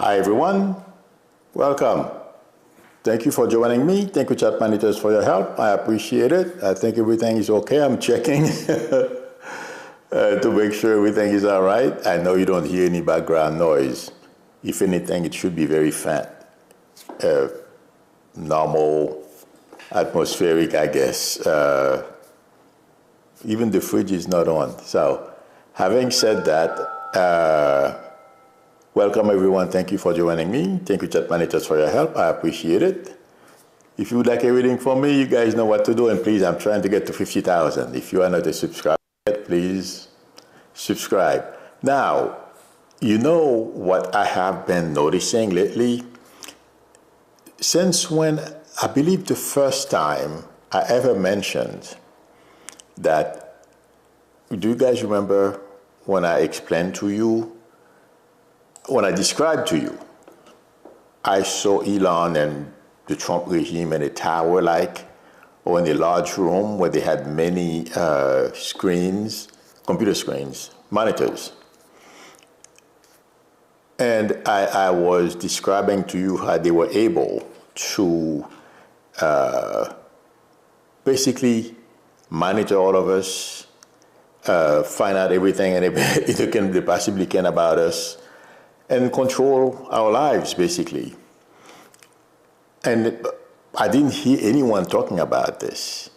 Hi everyone, welcome. Thank you for joining me. Thank you, chat managers, for your help. I appreciate it. I think everything is okay. I'm checking to make sure everything is all right. I know you don't hear any background noise. If anything, it should be very normal, atmospheric, I guess. Even the fridge is not on. So, having said that, welcome everyone. Thank you for joining me. Thank you, chat managers, for your help. I appreciate it. If you would like a reading from me, you guys know what to do. And please, I'm trying to get to 50,000. If you are not a subscriber yet, please subscribe. Now, you know what I have been noticing lately? Since when, I believe the first time I ever mentioned that, do you guys remember when I explained to you, when I described to you, I saw Elon and the Trump regime in a tower or in a large room where they had many screens, computer screens, monitors. And I was describing to you how they were able to basically monitor all of us, find out everything and they possibly can about us, and control our lives, basically. And I didn't hear anyone talking about this.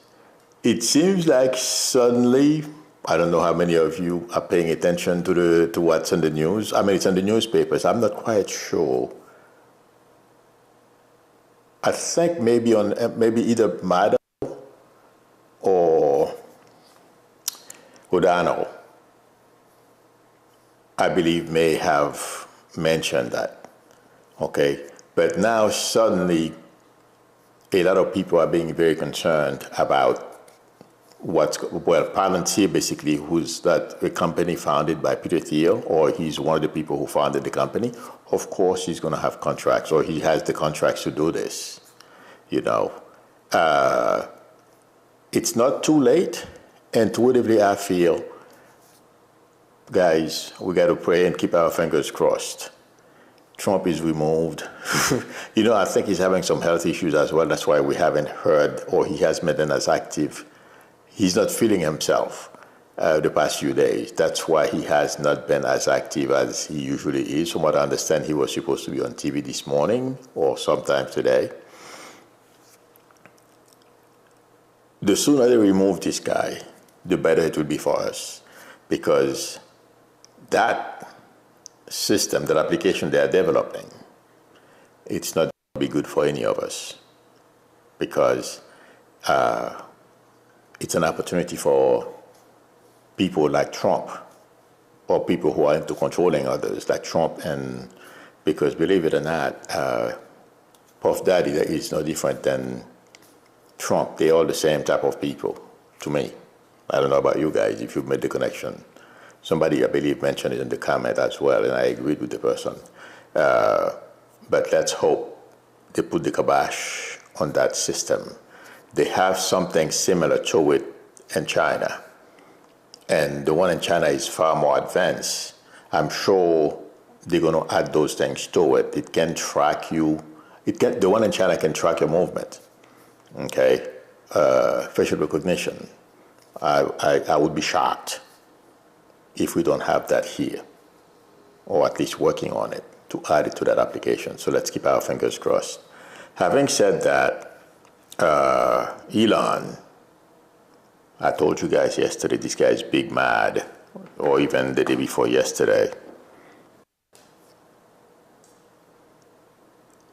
It seems like suddenly, I don't know how many of you are paying attention to what's in the news. I mean, it's in the newspapers. I'm not quite sure. I think maybe either Mado or Udano, I believe, may have mentioned that. Okay, but now suddenly a lot of people are being very concerned about Palantir, basically, who's a company founded by Peter Thiel, or he's one of the people who founded the company. Of course, he's going to have contracts, or he has the contracts to do this. It's not too late. Intuitively, I feel, guys, we got to pray and keep our fingers crossed. Trump is removed. I think he's having some health issues as well. That's why we haven't heard, or he hasn't been as active. He's not feeling himself the past few days. That's why he has not been as active as he usually is. From what I understand, he was supposed to be on TV this morning or sometime today. The sooner they remove this guy, the better it will be for us. Because that system, that application they are developing, it's not going to be good for any of us. Because it's an opportunity for people like Trump, or people who are into controlling others like Trump. And because, believe it or not, Puff Daddy is no different than Trump. They're all the same type of people to me. I don't know about you guys, if you've made the connection. Somebody, I believe, mentioned it in the comment as well, and I agreed with the person. But let's hope they put the kibosh on that system. They have something similar to it in China. And the one in China is far more advanced. I'm sure they're going to add those things to it. It can track you. The one in China can track your movement. Okay? Facial recognition. I would be shocked if we don't have that here, or at least working on it to add it to that application. So let's keep our fingers crossed. Having said that, Elon, I told you guys yesterday, this guy is big mad, or even the day before yesterday.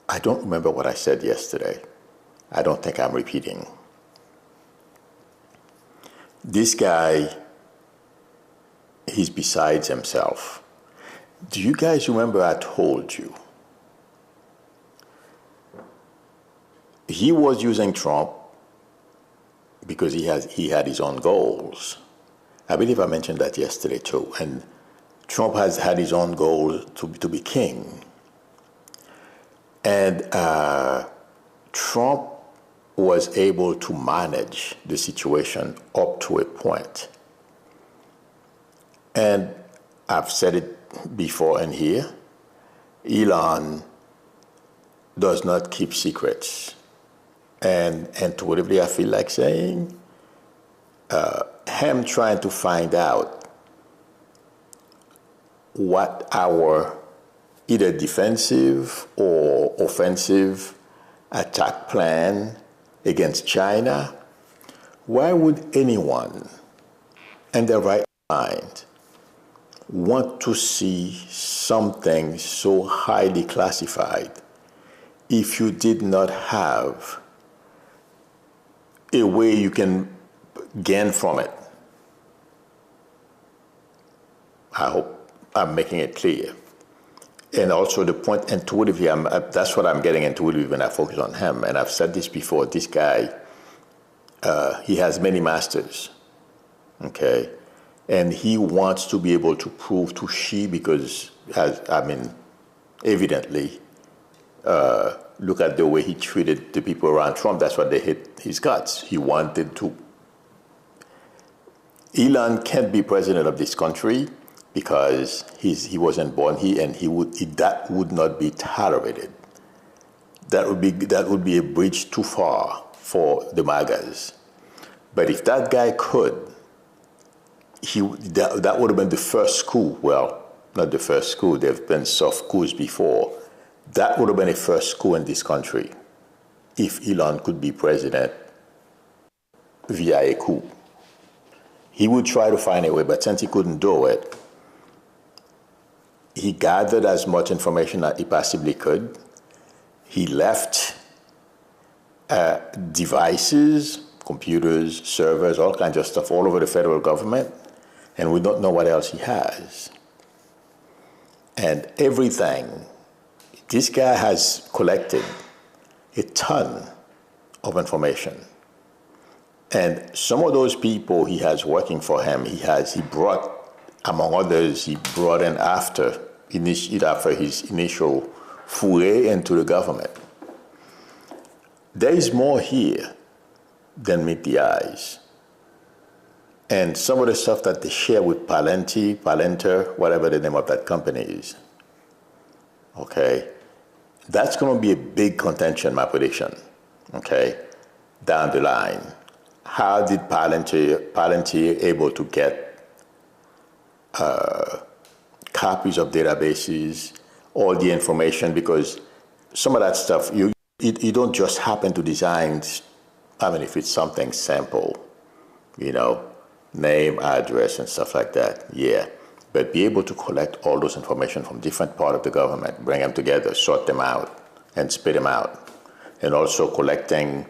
I don't remember what I said yesterday. I don't think I'm repeating. This guy, he's besides himself. Do you guys remember I told you he was using Trump because he had his own goals? I believe I mentioned that yesterday too. And Trump has had his own goal to be king. And Trump was able to manage the situation up to a point. And I've said it before in here, Elon does not keep secrets. And intuitively, I feel like saying, him trying to find out what our either defensive or offensive attack plan against China, why would anyone in their right mind want to see something so highly classified if you did not have a way you can gain from it? I hope I'm making it clear. And also the point intuitively, that's what I'm getting intuitively when I focus on him. And I've said this before, this guy, he has many masters, okay? And he wants to be able to prove to Xi because, evidently, look at the way he treated the people around Trump. That's what they hit his guts. He wanted to. Elon can't be president of this country because he wasn't born here, and that would not be tolerated. That would be a bridge too far for the MAGAs. But if that guy could, that would have been the first coup. Well, not the first coup. There have been soft coups before. That would have been a first coup in this country if Elon could be president via a coup. He would try to find a way, but since he couldn't do it, he gathered as much information as he possibly could. He left devices, computers, servers, all kinds of stuff all over the federal government, and we don't know what else he has. And everything, this guy has collected a ton of information. And some of those people he has working for him, he brought, among others, he brought in after his initial foray into the government. There is more here than meet the eyes. And some of the stuff that they share with Palantir, whatever the name of that company is, okay, that's going to be a big contention, my prediction, okay, down the line. How did Palantir able to get copies of databases, all the information? Because some of that stuff, you don't just happen to design, if it's something simple, name, address, and stuff like that, yeah. But be able to collect all those information from different parts of the government, bring them together, sort them out, and spit them out. And also collecting,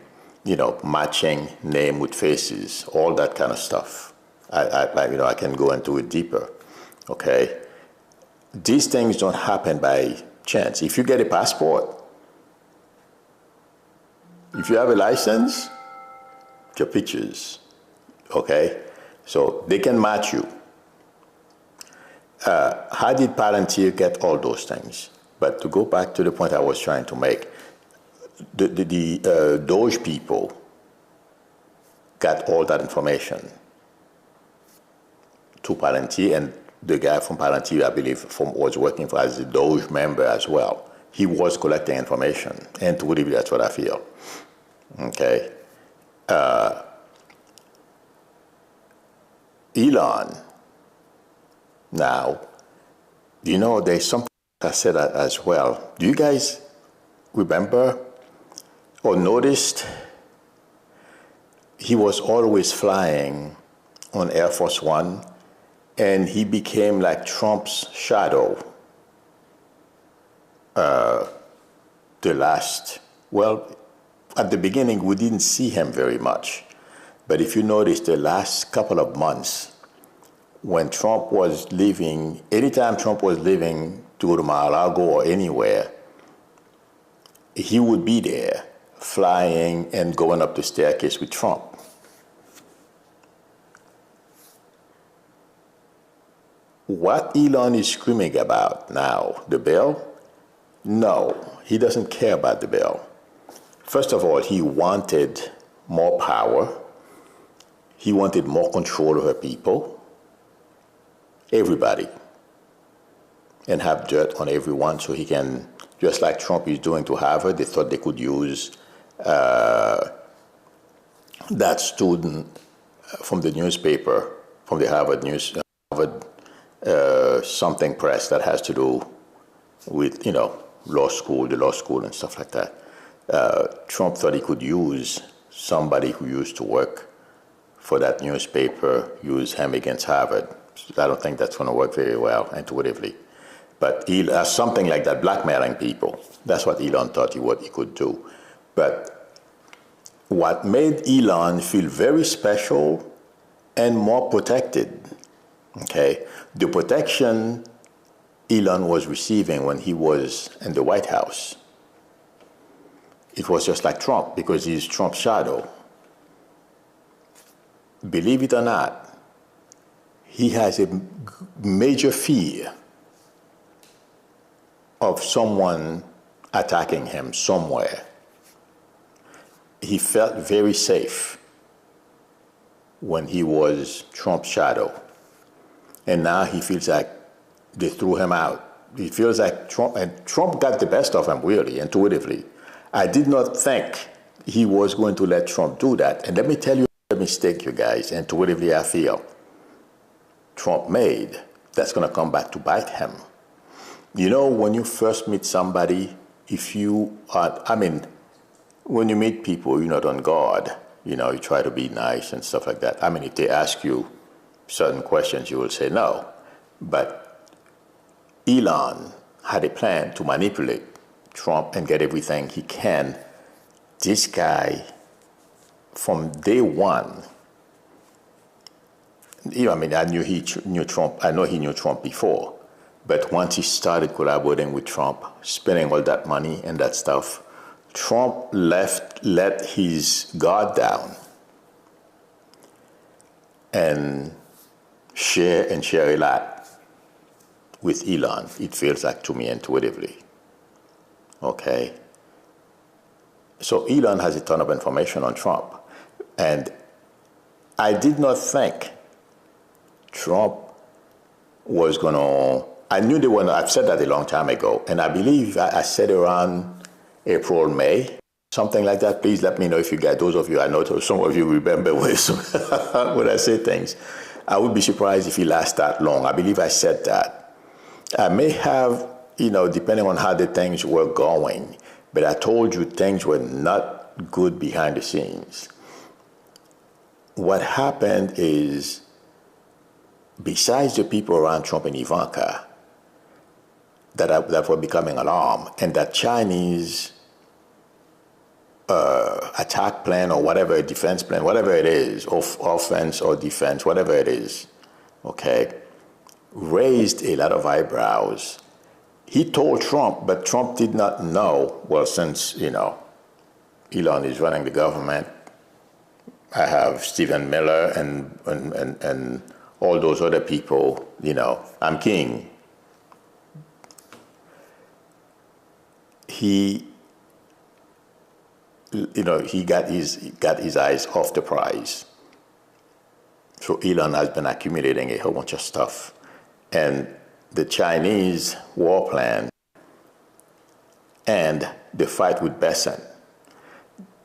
matching name with faces, all that kind of stuff. I can go into it deeper, okay? These things don't happen by chance. If you get a passport, if you have a license, your pictures, okay? So they can match you. How did Palantir get all those things? But to go back to the point I was trying to make, the Doge people got all that information to Palantir, and the guy from Palantir, I believe, was working for as a Doge member as well. He was collecting information, and intuitively, that's what I feel. Okay. Elon, now, there's something I said as well. Do you guys remember or noticed he was always flying on Air Force One, and he became like Trump's shadow at the beginning, we didn't see him very much. But if you notice the last couple of months, when Trump was leaving, anytime Trump was leaving to go to Mar-a-Lago or anywhere, he would be there flying and going up the staircase with Trump. What Elon is screaming about now, the bill? No, he doesn't care about the bill. First of all, he wanted more power. He wanted more control over people. Everybody. and have dirt on everyone so he can, just like Trump is doing to Harvard, they thought they could use that student from the newspaper, from the Harvard something press that has to do with, law school, the law school and stuff like that. Trump thought he could use somebody who used to work for that newspaper, use him against Harvard. I don't think that's going to work very well intuitively. But something like that, blackmailing people, that's what Elon thought he could do. But what made Elon feel very special and more protected, okay, the protection Elon was receiving when he was in the White House, it was just like Trump, because he's Trump's shadow. Believe it or not, he has a major fear of someone attacking him somewhere. He felt very safe when he was Trump's shadow. And now he feels like they threw him out. He feels like Trump got the best of him, really, intuitively. I did not think he was going to let Trump do that. And let me tell you the mistake, you guys, intuitively I feel Trump made that's going to come back to bite him. When you first meet somebody, when you meet people, you're not on guard. You try to be nice and stuff like that. If they ask you certain questions, you will say no. But Elon had a plan to manipulate Trump and get everything he can. This guy, from day one, I knew he knew Trump. I know he knew Trump before. But once he started collaborating with Trump, spending all that money and that stuff, Trump let his guard down and share a lot with Elon, it feels like to me intuitively. Okay? So Elon has a ton of information on Trump. And I did not think Trump was going to... I knew they were... I've said that a long time ago. And I believe I said around April, May, something like that. Please let me know if you get those of you. I know some of you remember when I say things. I would be surprised if he lasts that long. I believe I said that. I may have, depending on how the things were going, but I told you things were not good behind the scenes. What happened is, besides the people around Trump and Ivanka that were becoming alarmed, and that Chinese attack plan or whatever, defense plan, whatever it is, offense or defense, whatever it is, okay, raised a lot of eyebrows. He told Trump, but Trump did not know, well, since, Elon is running the government, I have Stephen Miller and all those other people, I'm king. He got his eyes off the prize. So Elon has been accumulating a whole bunch of stuff. And the Chinese war plan and the fight with Besant,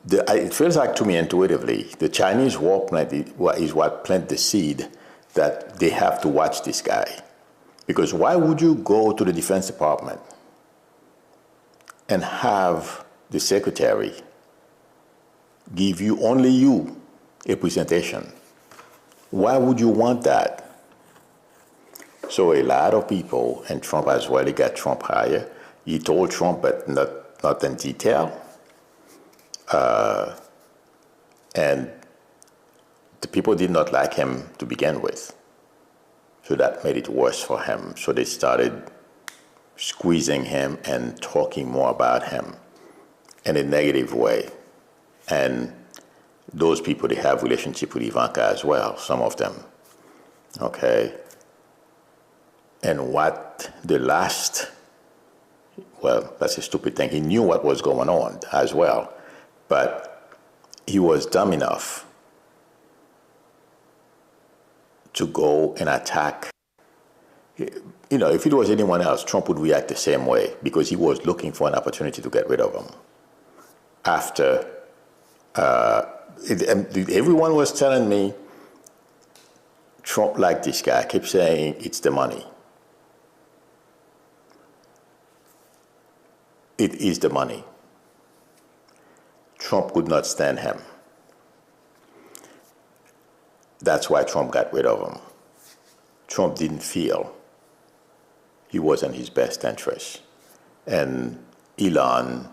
it feels like to me intuitively, the Chinese war plan is what planted the seed that they have to watch this guy. Because why would you go to the Defense Department and have the secretary give only you a presentation? Why would you want that? So a lot of people, and Trump as well, he got Trump higher. He told Trump, but not in detail. And the people did not like him to begin with. So that made it worse for him. So they started squeezing him and talking more about him in a negative way. And those people, they have relationship with Ivanka as well, some of them. Okay? And what the last, well, that's a stupid thing. He knew what was going on as well. But he was dumb enough to go and attack You know, if it was anyone else, Trump would react the same way because he was looking for an opportunity to get rid of him. After everyone was telling me Trump liked this guy, I kept saying it's the money. It is the money. Trump could not stand him. That's why Trump got rid of him. Trump didn't feel he was in his best interest. And Elon,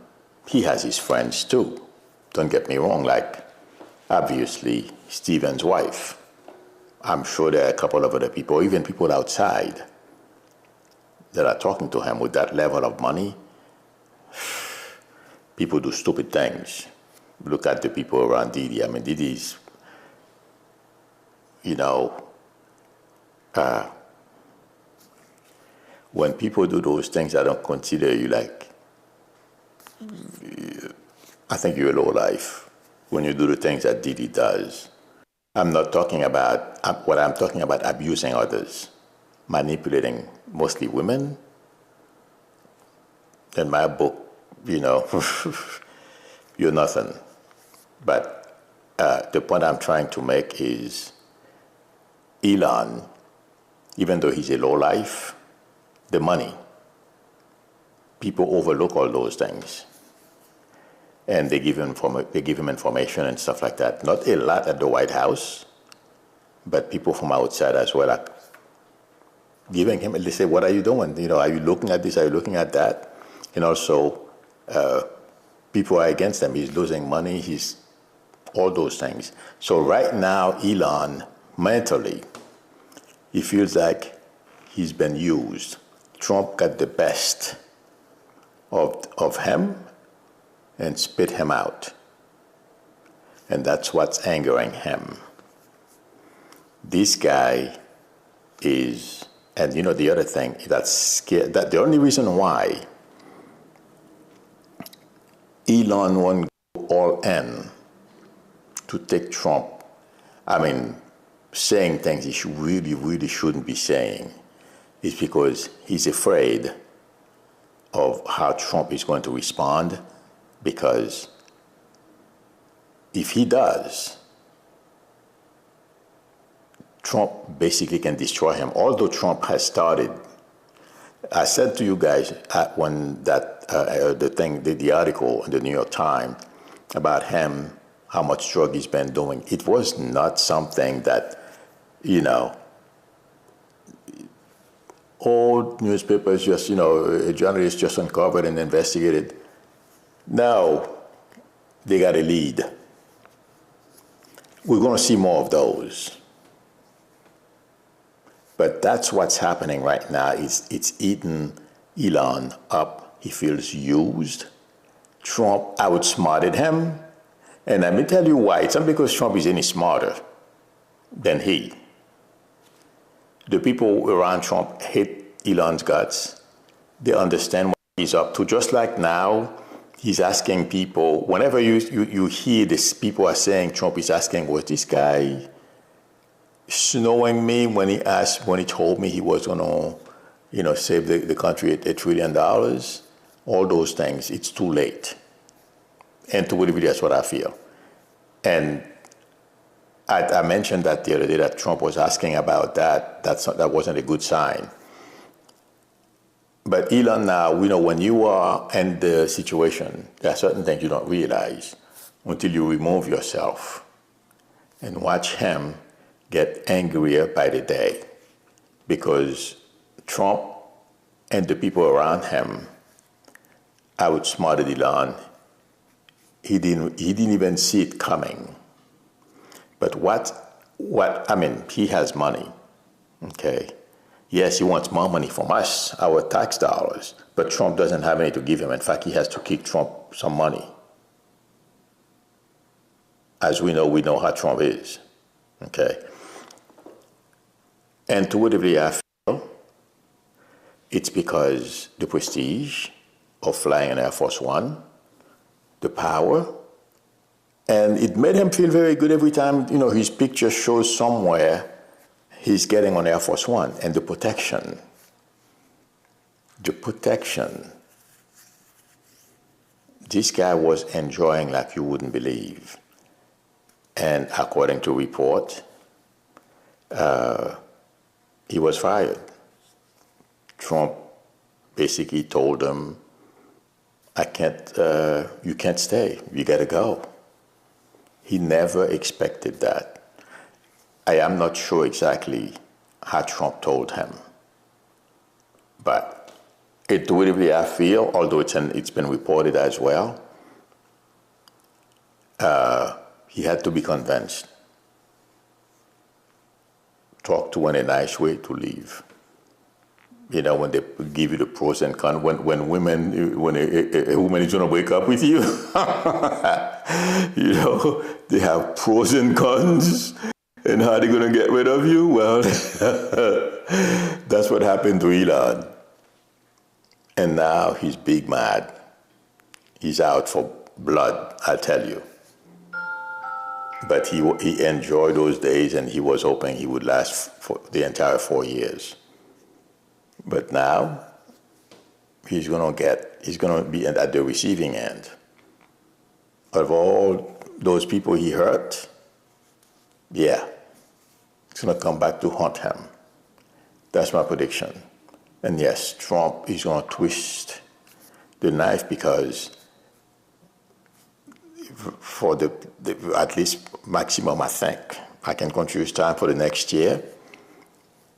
he has his friends too. Don't get me wrong, like obviously Stephen's wife. I'm sure there are a couple of other people, even people outside, that are talking to him with that level of money. People do stupid things. Look at the people around Diddy. I mean, Diddy's, you know, when people do those things, I don't consider you like, I think you're a low life when you do the things that Diddy does. I'm not talking about, what I'm talking about, abusing others, manipulating mostly women. In my book, you know, you're nothing. But the point I'm trying to make is Elon, even though he's a low life, the money, people overlook all those things. And they give him information and stuff like that. Not a lot at the White House, but people from outside as well are giving him, and they say, what are you doing? You know, are you looking at this? Are you looking at that? And also, people are against him. He's losing money. He's all those things. So right now, Elon, mentally, he feels like he's been used. Trump got the best of him and spit him out. And that's what's angering him. This guy is, and you know, the other thing that's scary, that the only reason why Elon won't go all in to take Trump, I mean, saying things he really shouldn't be saying, is because he's afraid of how Trump is going to respond. Because if he does, Trump basically can destroy him. Although Trump has started, I said to you guys when that the article in the New York Times about him, how much drug he's been doing, it was not something that, you know, all newspapers just, you know, journalists just uncovered and investigated. Now, they got a lead. We're going to see more of those. But that's what's happening right now. It's eating Elon up. He feels used. Trump outsmarted him. And let me tell you why. It's not because Trump is any smarter than he. The people around Trump hate Elon's guts. They understand what he's up to. Just like now, he's asking people, whenever you hear this, people are saying Trump is asking, was this guy snowing me when he told me he was going to, you know, save the country $1 trillion? All those things, it's too late. And to really, that's what I feel. And I mentioned that the other day that Trump was asking about that. That wasn't a good sign. But Elon, now, we know when you are in the situation, there are certain things you don't realize until you remove yourself and watch him get angrier by the day. Because Trump and the people around him outsmarted Elon. He didn't even see it coming. But I mean, he has money, okay? Yes, he wants more money from us, our tax dollars, but Trump doesn't have any to give him. In fact, he has to kick Trump some money. As we know how Trump is, okay? And to what degree I feel, it's because the prestige of flying an Air Force One, the power, and it made him feel very good every time, you know, his picture shows somewhere he's getting on Air Force One, and the protection. the protection this guy was enjoying like you wouldn't believe. And according to report, he was fired. Trump basically told him, you can't stay, you gotta go. He never expected that. I am not sure exactly how Trump told him, but intuitively I feel, although it's been reported as well, he had to be convinced. Talk to in a nice way to leave. You know, when they give you the pros and cons, when a woman is going to wake up with you, you know, they have pros and cons, and how they're going to get rid of you. Well, that's what happened to Elon. And now he's big mad. He's out for blood, I'll tell you. But he enjoyed those days, and he was hoping he would last for the entire 4 years. But now he's going to be at the receiving end of all those people he hurt. Yeah, it's going to come back to haunt him. That's my prediction. And yes, Trump is going to twist the knife, because for the at least maximum, I think, I can confuse time for the next year,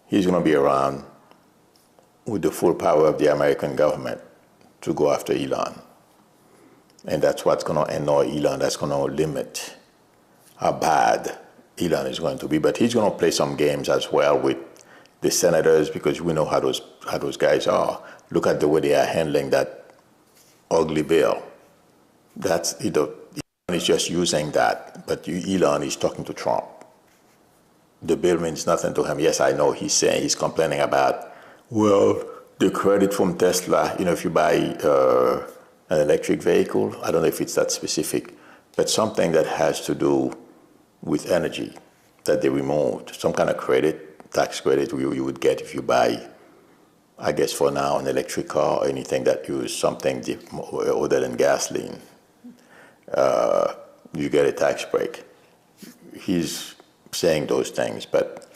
he's going to be around with the full power of the American government to go after Elon. And that's what's going to annoy Elon. That's going to limit how bad Elon is going to be. But he's going to play some games as well with the senators, because we know how those guys are. Look at the way they are handling that ugly bill. That's, Elon is just using that, but Elon is talking to Trump. The bill means nothing to him. Yes, I know he's complaining about, well, the credit from Tesla, you know, if you buy an electric vehicle, I don't know if it's that specific, but something that has to do with energy that they removed, some kind of credit, tax credit you would get if you buy, I guess for now, an electric car or anything that uses something other than gasoline. You get a tax break. He's saying those things, but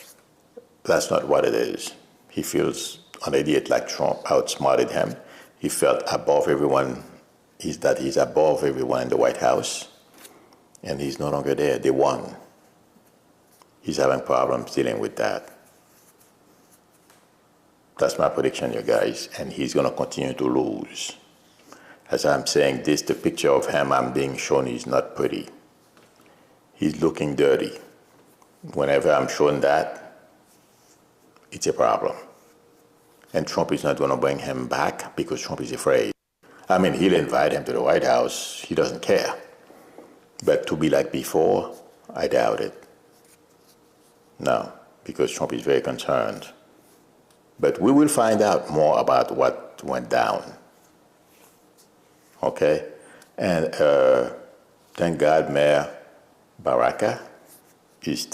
that's not what it is. He feels an idiot like Trump outsmarted him. He felt above everyone, he's above everyone in the White House, and he's no longer there. They won. He's having problems dealing with that. That's my prediction, you guys, and he's going to continue to lose. As I'm saying this, the picture of him I'm being shown is not pretty. He's looking dirty. Whenever I'm shown that, it's a problem. And Trump is not going to bring him back because Trump is afraid. I mean, he'll invite him to the White House. He doesn't care. But to be like before, I doubt it. No, because Trump is very concerned. But we will find out more about what went down. Okay? And thank God Mayor Baraka is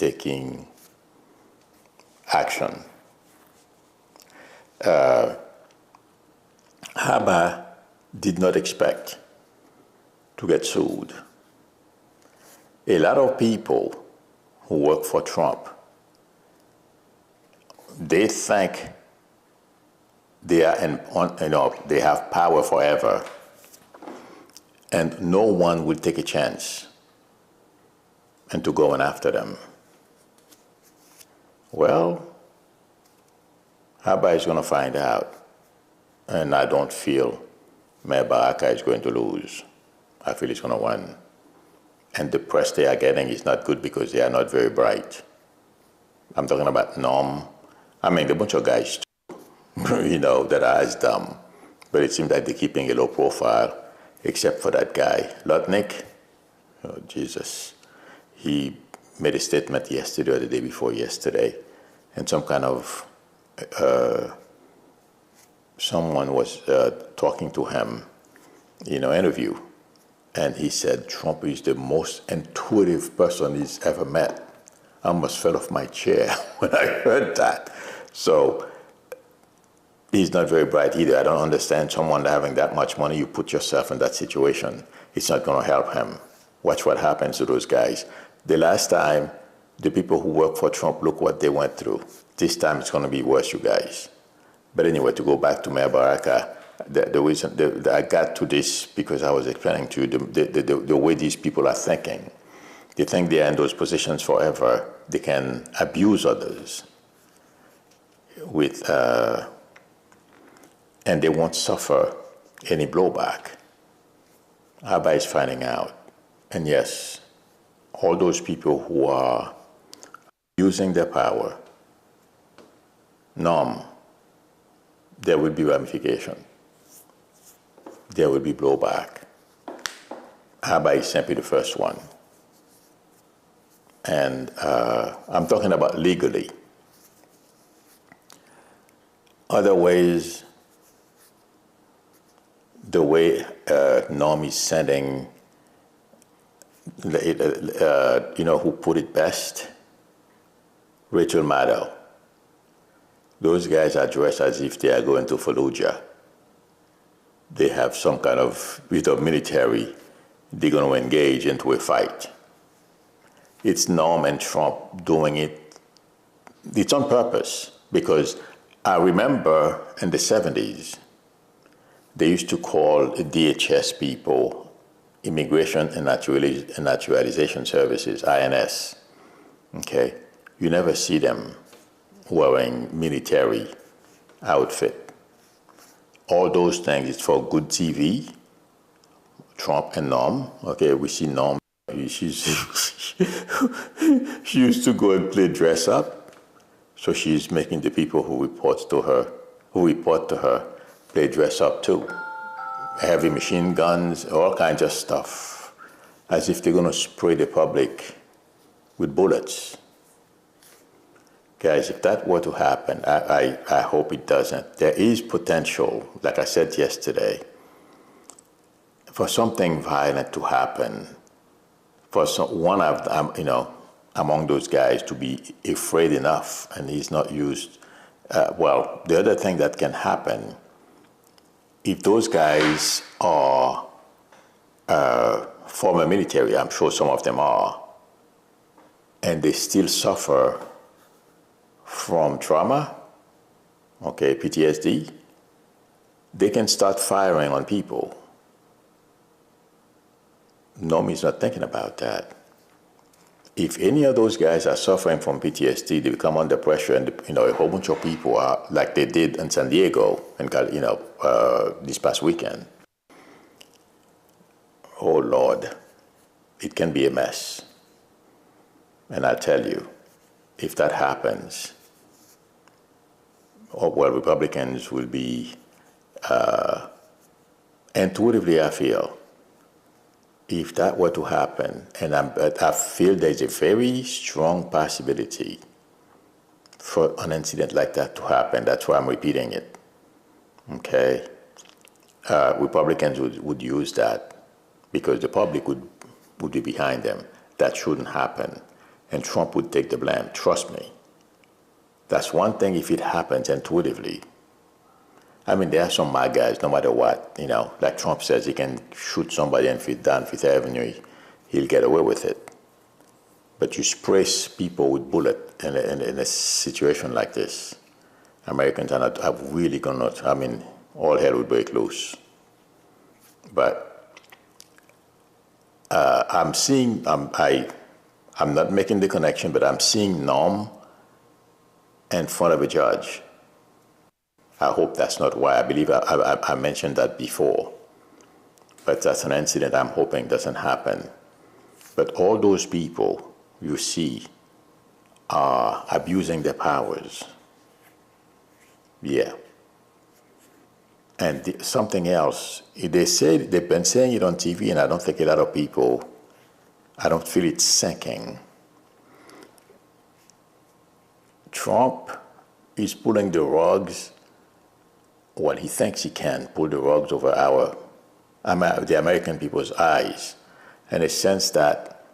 action. Haba did not expect to get sued. A lot of people who work for Trump, they think they have power forever, and no one will take a chance and to go after them. Well, Haba is going to find out, and I don't feel Mayor Baraka is going to lose. I feel he's going to win. And the press they are getting is not good because they are not very bright. I'm talking about Norm. I mean, a bunch of guys, you know, that are as dumb. But it seems like they're keeping a low profile, except for that guy, Lutnick. Oh, Jesus. He made a statement yesterday or the day before yesterday, and some kind of, someone was talking to him, interview, and he said Trump is the most intuitive person he's ever met. I almost fell off my chair when I heard that. So, he's not very bright either. I don't understand someone having that much money. You put yourself in that situation. It's not going to help him. Watch what happens to those guys. The last time, the people who work for Trump, look what they went through. This time it's going to be worse, you guys. But anyway, to go back to Mayor Baraka, the reason I got to this because I was explaining to you the way these people are thinking. They think they are in those positions forever. They can abuse others with, and they won't suffer any blowback. Abba is finding out. And yes, all those people who are using their power, there will be ramification. There will be blowback. Abba is simply the first one. And I'm talking about legally. Other ways, the way Norm is sending, who put it best? Rachel Maddow. Those guys are dressed as if they are going to Fallujah. They have some kind of bit of military. They're going to engage into a fight. It's Norm and Trump doing it. It's on purpose because I remember in the 70s, they used to call DHS people Immigration and Naturalization Services, INS. Okay? You never see them wearing military outfit. All those things, it's for good TV. Trump and Norm. Okay, we see Norm. She used to go and play dress up. So she's making the people who report to her, play dress up too. Heavy machine guns, all kinds of stuff. As if they're going to spray the public with bullets. Guys, if that were to happen, I hope it doesn't. There is potential, like I said yesterday, for something violent to happen. For one of them, among those guys to be afraid enough, and he's not used. The other thing that can happen, if those guys are former military, I'm sure some of them are, and they still suffer from trauma, PTSD, they can start firing on people. Normie's not thinking about that. If any of those guys are suffering from PTSD, they become under pressure, and a whole bunch of people are like they did in San Diego, and this past weekend. Oh Lord, it can be a mess. And I'll tell you, if that happens, Republicans will be intuitively, I feel. If that were to happen, and I feel there's a very strong possibility for an incident like that to happen. That's why I'm repeating it. Okay? Republicans would use that because the public would be behind them. That shouldn't happen. And Trump would take the blame. Trust me. That's one thing if it happens intuitively. I mean, there are some mad guys, no matter what, like Trump says he can shoot somebody down Fifth Avenue, he'll get away with it. But you spray people with bullets in a situation like this, Americans are really going to, all hell would break loose. But I'm not making the connection, but I'm seeing Norm in front of a judge. I hope that's not why. I believe I mentioned that before. But that's an incident I'm hoping doesn't happen. But all those people you see are abusing their powers. Yeah. And something else, they've been saying it on TV, and I don't think a lot of people, I don't feel it sinking. Trump is pulling the rugs. Well, he thinks he can pull the rugs over the American people's eyes, in a sense that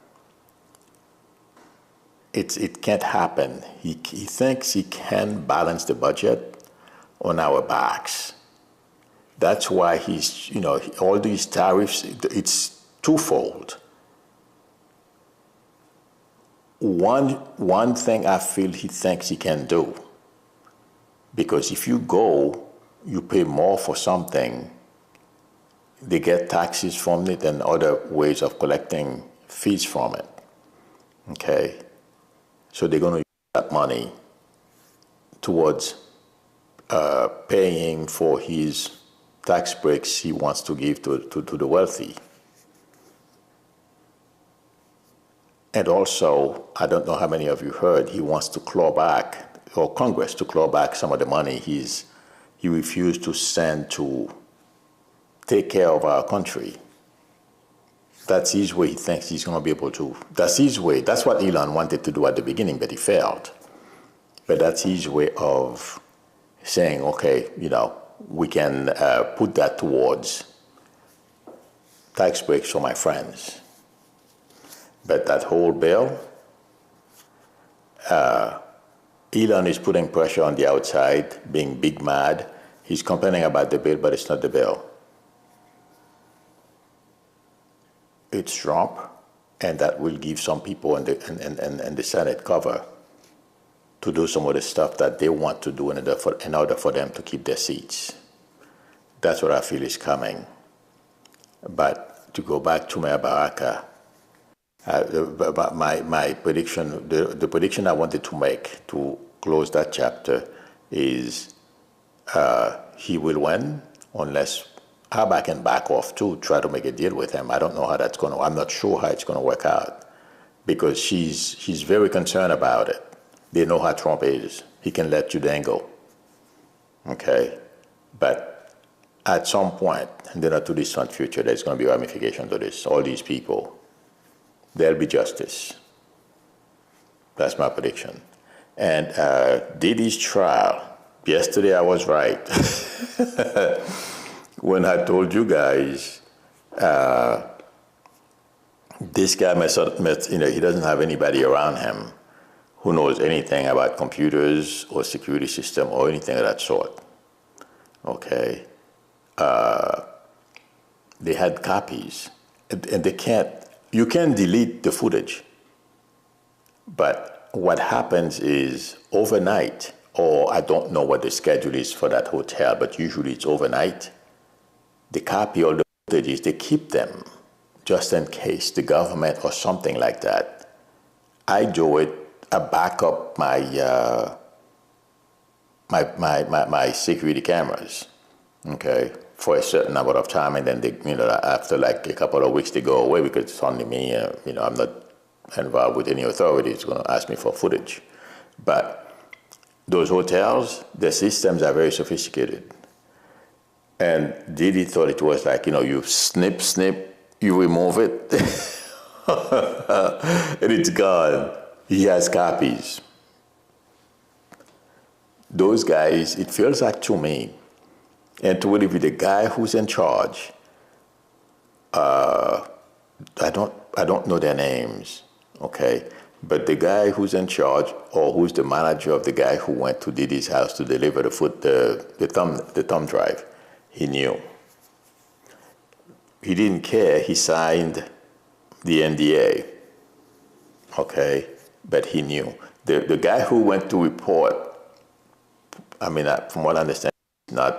it can't happen. He thinks he can balance the budget, on our backs. That's why he's, all these tariffs, it's twofold. One thing I feel he thinks he can do, because if you go, you pay more for something, they get taxes from it and other ways of collecting fees from it, okay? So they're going to use that money towards paying for his tax breaks he wants to give to the wealthy. And also, I don't know how many of you heard, he wants to claw back, or Congress to claw back some of the money he refused to send to take care of our country. That's his way. He thinks he's going to be able to. That's his way. That's what Elon wanted to do at the beginning, but he failed. But that's his way of saying, okay, we can put that towards tax breaks for my friends. But that whole bill, Elon is putting pressure on the outside, being big mad. He's complaining about the bill, but it's not the bill. It's Trump, and that will give some people in the Senate cover to do some of the stuff that they want to do in order for them to keep their seats. That's what I feel is coming. But to go back to my Baraka, my prediction, the prediction I wanted to make to close that chapter is he will win unless Harbaugh can back off too, try to make a deal with him. I don't know how that's going to, I'm not sure how it's going to work out because she's very concerned about it. They know how Trump is. He can let you dangle. Okay? But at some point, in the not too distant future, there's going to be ramification to this. All these people, there'll be justice. That's my prediction. And Diddy's trial, yesterday I was right. When I told you guys, this guy he doesn't have anybody around him who knows anything about computers or security system or anything of that sort. Okay? They had copies, and you can delete the footage. But what happens is overnight, or I don't know what the schedule is for that hotel, but usually it's overnight, they copy all the footages, they keep them just in case the government or something like that. I do it, I back up my my security cameras, okay, for a certain number of time, and then they, after like a couple of weeks they go away because it's only me, I'm not involved with any authority. It's going to ask me for footage. But those hotels, the systems are very sophisticated. And Diddy thought it was like, you snip, you remove it, and it's gone. He has copies. Those guys, it feels like to me, and to really be the guy who's in charge, I don't know their names, okay? But the guy who's in charge, or who's the manager of the guy who went to Diddy's house to deliver the thumb drive, he knew. He didn't care. He signed the NDA, okay? But he knew. The guy who went to report, from what I understand, he's not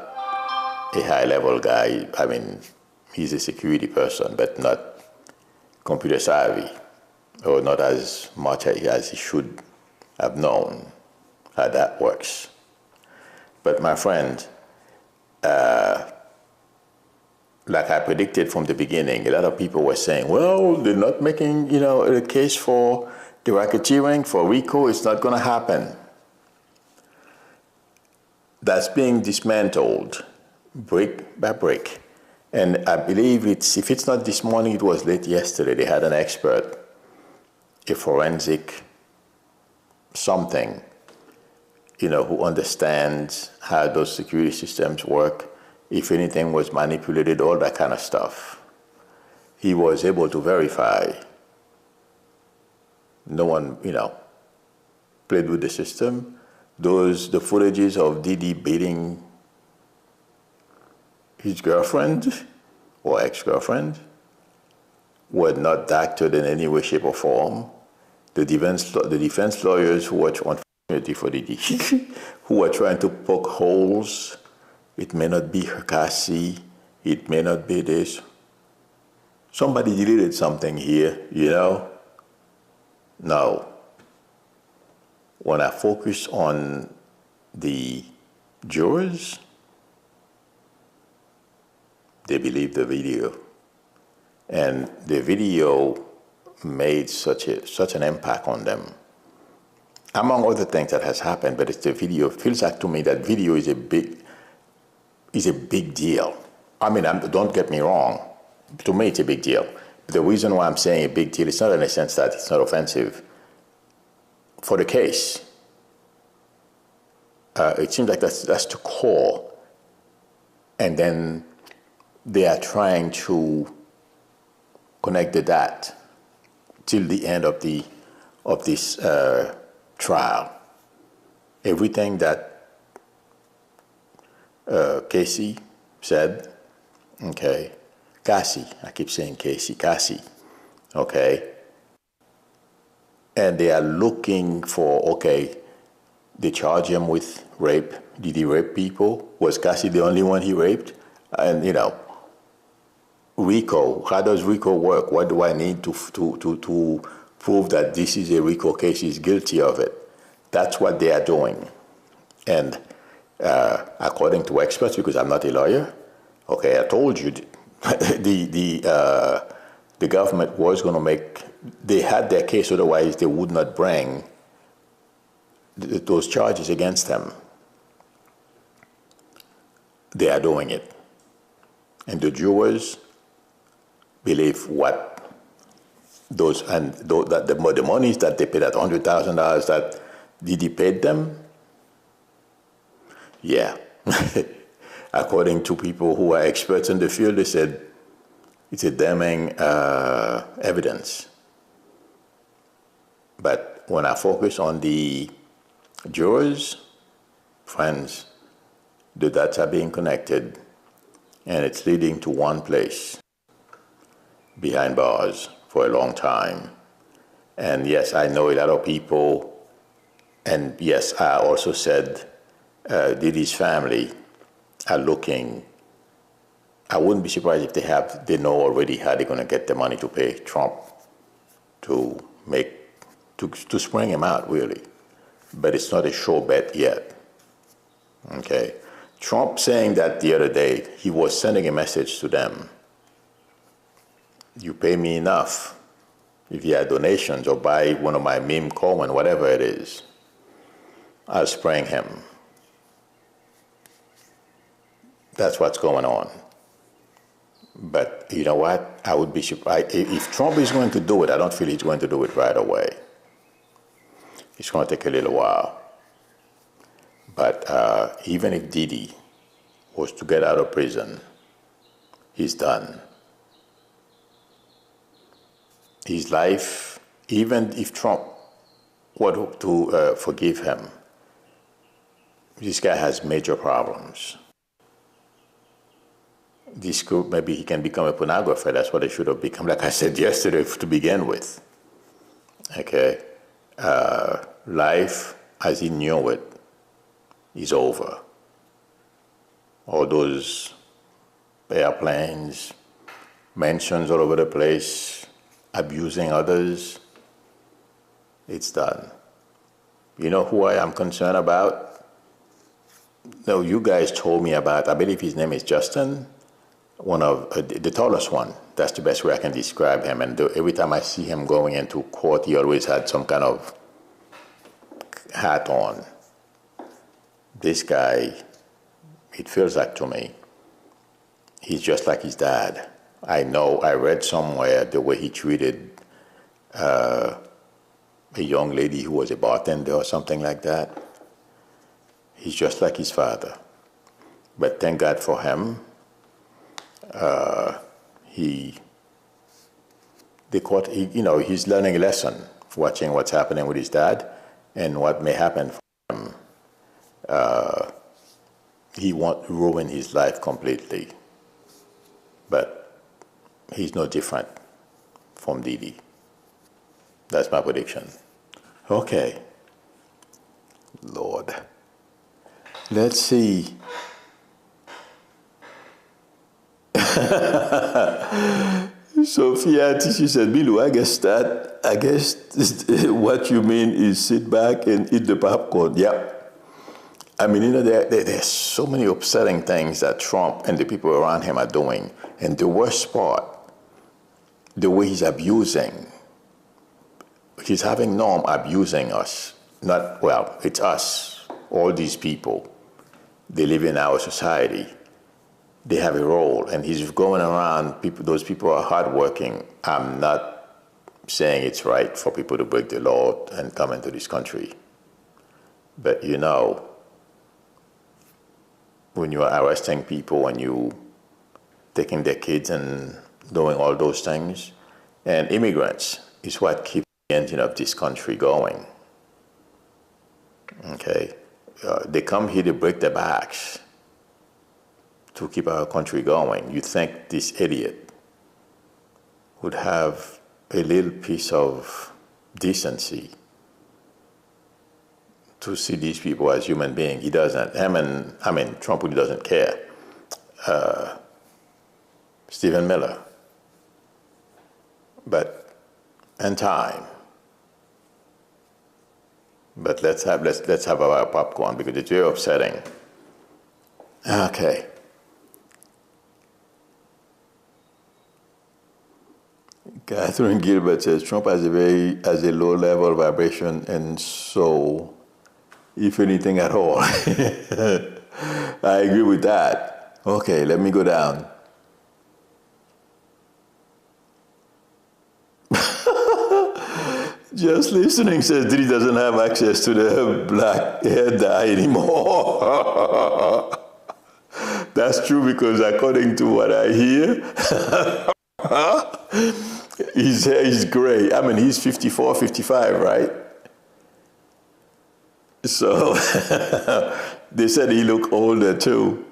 a high-level guy. He's a security person, but not computer savvy, or not as much as he should have known how that works. But my friend, like I predicted from the beginning, a lot of people were saying, well, they're not making, a case for the racketeering, for RICO, it's not going to happen. That's being dismantled brick by brick. And I believe if it's not this morning, it was late yesterday. They had an expert, a forensic something, who understands how those security systems work, if anything was manipulated, all that kind of stuff. He was able to verify. No one, played with the system. The footages of Diddy beating his girlfriend or ex-girlfriend were not doctored in any way, shape, or form. The defense lawyers who were, unfortunately for Diddy, who were trying to poke holes. It may not be Cassie. It may not be this. Somebody deleted something here, you know? No. When I focus on the jurors, they believe the video. And the video made such an impact on them. Among other things that has happened, but it's the video. It feels like to me that video is a big deal. I mean, don't get me wrong. To me, it's a big deal. But the reason why I'm saying a big deal is not in the sense that it's not offensive. For the case, it seems like that's the core. And then they are trying to connect the dot till the end of this trial. Everything that Casey said, okay, Cassie, I keep saying Cassie, okay, and they are looking for, okay, they charge him with rape. Did he rape people? Was Cassie the only one he raped? And, you know, RICO, how does RICO work? What do I need to prove that this is a RICO case, he's guilty of it? That's what they are doing. And according to experts, because I'm not a lawyer, okay, I told you the government was going to make, they had their case, otherwise they would not bring those charges against them. They are doing it. And the jurors believe what those, and that the monies that they paid, that $100,000 that Diddy paid them, yeah. According to people who are experts in the field, they said it's a damning evidence. But when I focus on the jurors, friends, the dots are being connected, and it's leading to one place, behind bars for a long time. And yes, I know a lot of people, and yes, I also said Diddy's family are looking. I wouldn't be surprised if they know already how they're going to get the money to pay Trump to spring him out, really. But it's not a sure bet yet. Okay. Trump saying that the other day, he was sending a message to them. You pay me enough. If you have donations or buy one of my meme Coleman, whatever it is, I'll spring him. That's what's going on. But you know what? I would be surprised. If Trump is going to do it, I don't feel he's going to do it right away. It's going to take a little while. But even if Diddy was to get out of prison, he's done. His life, even if Trump were to forgive him, this guy has major problems. This could, maybe he can become a pornographer. That's what he should have become, like I said yesterday, to begin with. Okay? Life as he knew it is over. All those airplanes, mansions all over the place, abusing others, it's done. You know who I am concerned about? No, you guys told me about, I believe his name is Justin, one of the tallest one. That's the best way I can describe him. And every time I see him going into court, he always had some kind of hat on. This guy, it feels like to me, he's just like his dad. I know, I read somewhere the way he treated a young lady who was a bartender or something like that. He's just like his father. But thank God for him. He's learning a lesson, watching what's happening with his dad and what may happen for him. He won't ruin his life completely. he's no different from Diddy. That's my prediction. Okay. Lord. Let's see. Sophia, she said, Bilu, I guess what you mean is sit back and eat the popcorn. Yeah. I mean, there's so many upsetting things that Trump and the people around him are doing. And the worst part, the way he's abusing. He's having Norm abusing us. It's us, all these people. They live in our society. They have a role, and he's going around. Those people are hardworking. I'm not saying it's right for people to break the law and come into this country. But when you are arresting people and you taking their kids and doing all those things, and immigrants is what keeps the engine of this country going. Okay, they come here to break their backs to keep our country going. You think this idiot would have a little piece of decency to see these people as human beings? He doesn't. Trump really doesn't care. Stephen Miller. But in time. But let's have our popcorn because it's very upsetting. Okay. Catherine Gilbert says Trump has a low level of vibration, and so, if anything at all. I agree with that. Okay, let me go down. Just listening says Diddy doesn't have access to the black hair dye anymore. That's true because according to what I hear, his hair is gray. I mean, he's 54, 55, right? So they said he looked older too.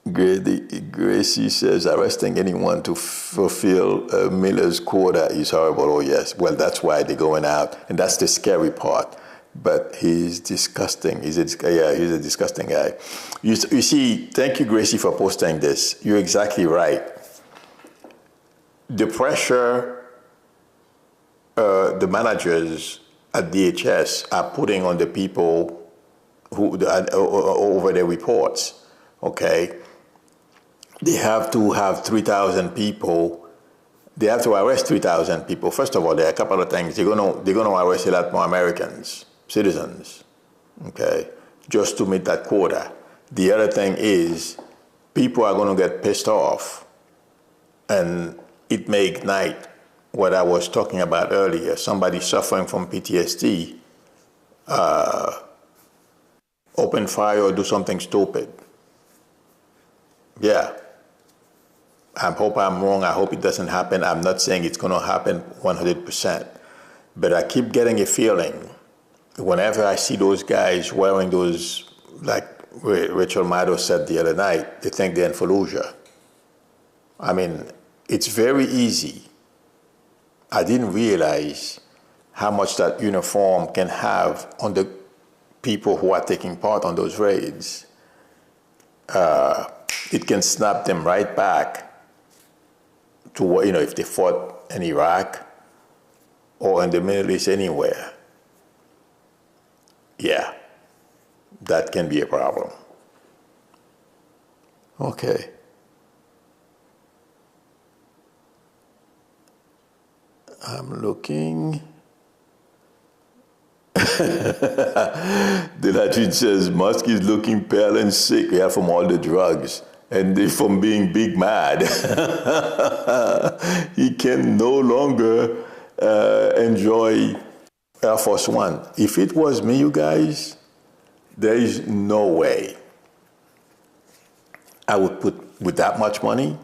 Gracie says arresting anyone to fulfill Miller's quota is horrible. Oh yes, well that's why they're going out, and that's the scary part. But he's disgusting. He's a disgusting guy. You see, thank you, Gracie, for posting this. You're exactly right. The pressure the managers at DHS are putting on the people who over their reports, okay? They have to have 3,000 people. They have to arrest 3,000 people. First of all, there are a couple of things. They're gonna arrest a lot more Americans, citizens, okay, just to meet that quota. The other thing is people are going to get pissed off, and it may ignite what I was talking about earlier. Somebody suffering from PTSD, open fire or do something stupid. Yeah. I hope I'm wrong. I hope it doesn't happen. I'm not saying it's going to happen 100%. But I keep getting a feeling whenever I see those guys wearing those, like Rachel Maddow said the other night, they think they're in Fallujah. I mean, it's very easy. I didn't realize how much that uniform can have on the people who are taking part on those raids. It can snap them right back to what, if they fought in Iraq or in the Middle East, anywhere. Yeah, that can be a problem. Okay. I'm looking. The Latin says Musk is looking pale and sick, yeah, from all the drugs and from being big mad. He can no longer enjoy Air Force One. If it was me, you guys, there is no way I would put with that much money.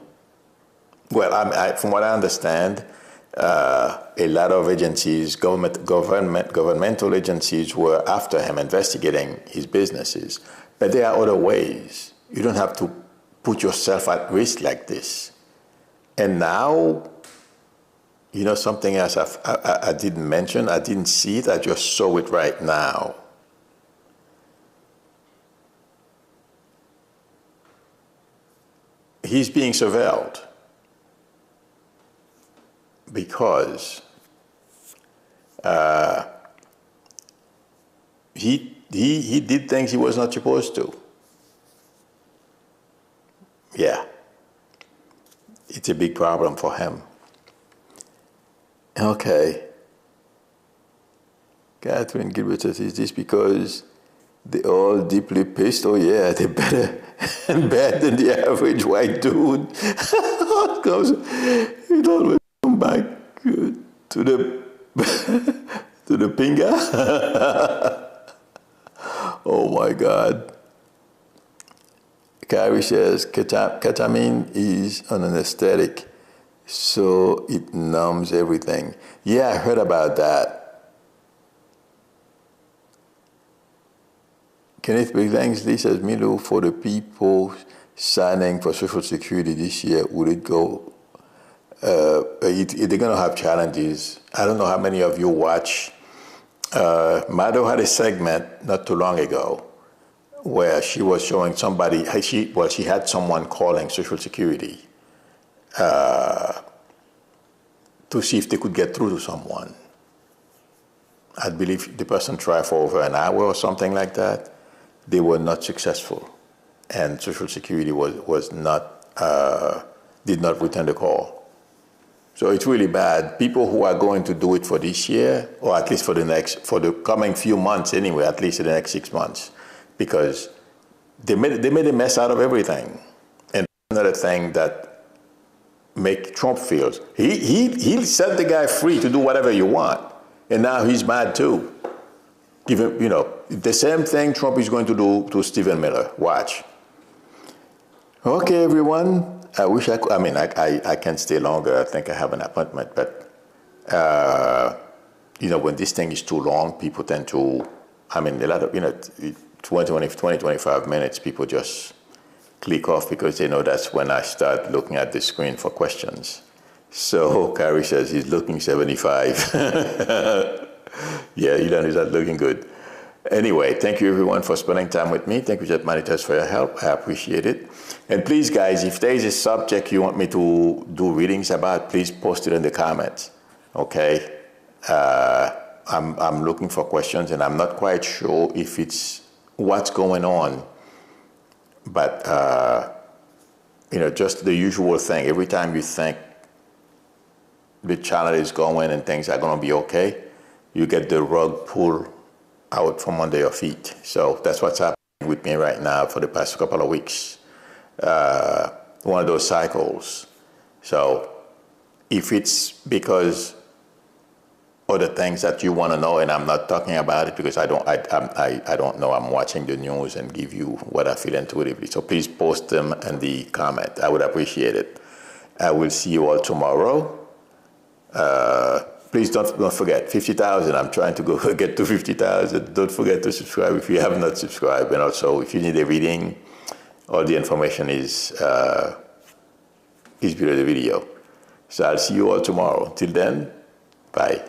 Well, from what I understand, a lot of agencies, governmental agencies were after him, investigating his businesses. But there are other ways. You don't have to put yourself at risk like this. And now, you know, something else I didn't mention, I didn't see it, I just saw it right now. He's being surveilled because he did things he was not supposed to. Yeah. It's a big problem for him. Okay. Catherine Gilbert says, is this because they're all deeply pissed? Oh yeah, they're better and bad than the average white dude. It always come back to the to the pinga. Oh my God. Carrie says ketamine is an anesthetic, so it numbs everything. Yeah, I heard about that. Kenneth Billingsley says, Milo, for the people signing for Social Security this year, would it go? They're going to have challenges. I don't know how many of you watch. Mado had a segment not too long ago where she was showing somebody, she had someone calling Social Security to see if they could get through to someone. I believe the person tried for over an hour or something like that. They were not successful. And Social Security was not, did not return the call. So it's really bad. People who are going to do it for this year, or at least for the coming few months anyway, at least in the next 6 months, because they made a mess out of everything. And another thing that make Trump feels, he set the guy free to do whatever you want, and now he's mad too. Even, you know, the same thing Trump is going to do to Stephen Miller. Watch. Okay, everyone. I wish I could. I mean, I can stay longer. I think I have an appointment, but you know, when this thing is too long, people tend to. I mean, a lot of 20, 25 minutes, people just click off because they know that's when I start looking at the screen for questions. So Carrie says he's looking 75. Yeah, Elon is not looking good. Anyway, thank you everyone for spending time with me. Thank you, Jet Monitors, for your help. I appreciate it. And please, guys, if there is a subject you want me to do readings about, please post it in the comments. Okay? I'm looking for questions, and I'm not quite sure if it's what's going on. But, just the usual thing. Every time you think the channel is going and things are going to be okay, you get the rug pulled out from under your feet. So that's what's happening with me right now for the past couple of weeks. One of those cycles. So if it's because other things that you want to know, and I'm not talking about it because I don't know. I'm watching the news and give you what I feel intuitively. So please post them in the comment. I would appreciate it. I will see you all tomorrow. Please don't forget, 50,000. I'm trying to go get to 50,000. Don't forget to subscribe if you have not subscribed. And also, if you need a reading, all the information is below the video. So I'll see you all tomorrow. Till then, bye.